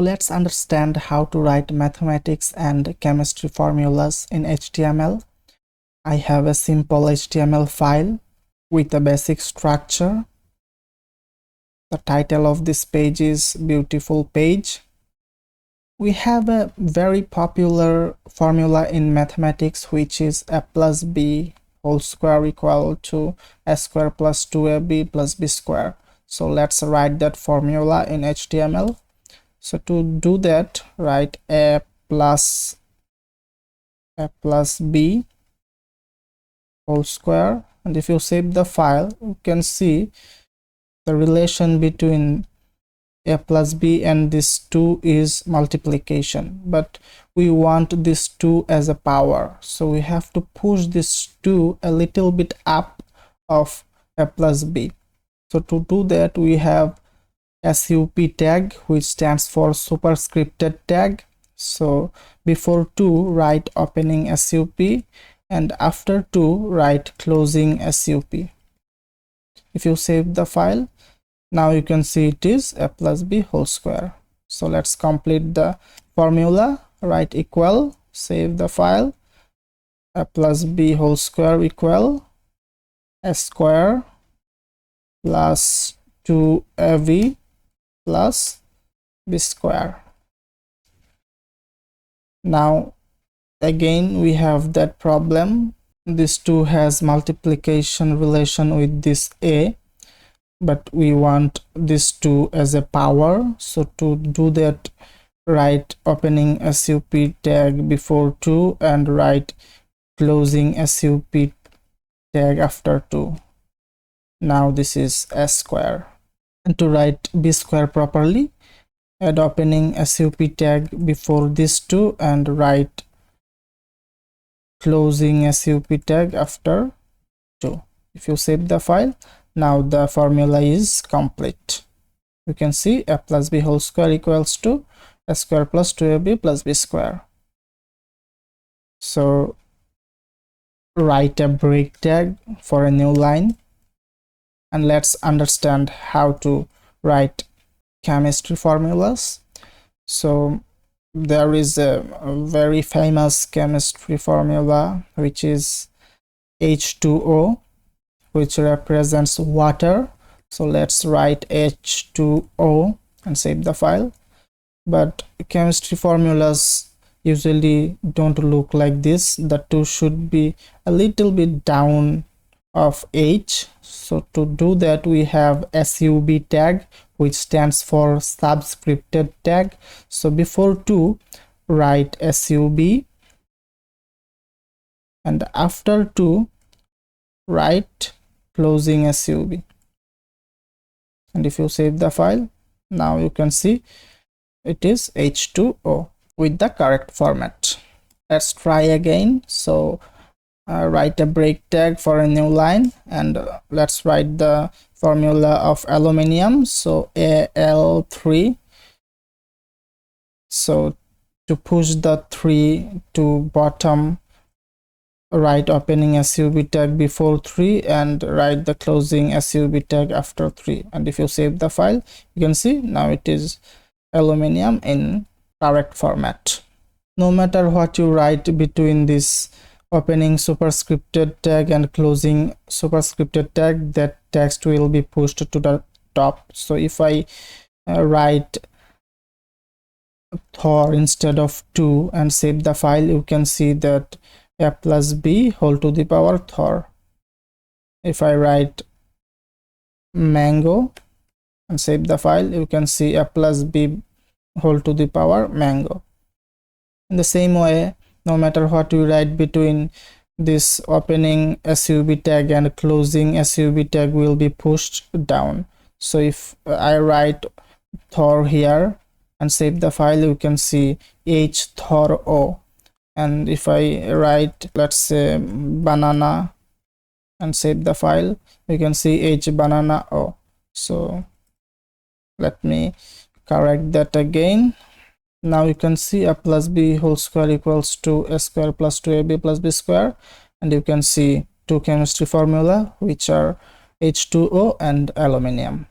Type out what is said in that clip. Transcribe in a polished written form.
So let's understand how to write mathematics and chemistry formulas in HTML. I have a simple HTML file with a basic structure. The title of this page is Beautiful Page. We have a very popular formula in mathematics, which is a plus b whole square equal to a square plus 2ab plus b square. So let's write that formula in HTML. So to do that, write a plus b whole square, and if you save the file, you can see the relation between a plus b and this 2 is multiplication, but we want this 2 as a power, so we have to push this 2 a little bit up of a plus b. So to do that, we have sup tag, which stands for superscripted tag. So before 2 write opening sup, and after 2 write closing sup. If you save the file, now you can see it is a plus b whole square. So let's complete the formula. Write equal, save the file, a plus b whole square equal a square plus 2ab plus b square. Now again we have that problem. This 2 has multiplication relation with this a, but we want this 2 as a power. So to do that, write opening sup tag before 2 and write closing sup tag after 2. Now this is a square. And to write b square properly, add opening sup tag before this 2 and write closing sup tag after 2. If you save the file, now the formula is complete. You can see a plus b whole square equals to a square plus 2ab plus b square. So write a break tag for a new line, and let's understand how to write chemistry formulas. So there is a very famous chemistry formula, which is H2O, which represents water. So let's write H2O and save the file. But chemistry formulas usually don't look like this. The 2 should be a little bit down of H. So to do that, we have sub tag, which stands for subscripted tag. So before 2 write sub, and after 2 write closing sub. And if you save the file, now you can see it is H2O with the correct format. Let's try again. So write a break tag for a new line, and let's write the formula of aluminium. So Al3. So to push the 3 to bottom, write opening sub tag before 3 and write the closing sub tag after 3. And if you save the file, you can see now it is aluminium in correct format. No matter what you write between this opening superscripted tag and closing superscripted tag, that text will be pushed to the top. So if I write Thor instead of 2 and save the file, you can see that a plus b whole to the power Thor. If I write mango and save the file, you can see a plus b whole to the power mango. In the same way, no matter what you write between this opening sub tag and closing sub tag will be pushed down. So if I write Thor here and save the file, you can see H Thor O. And if I write, let's say, banana and save the file, you can see H banana O. So let me correct that again. Now you can see a plus b whole square equals to a square plus 2ab plus b square, and you can see two chemistry formula, which are H2O and aluminium.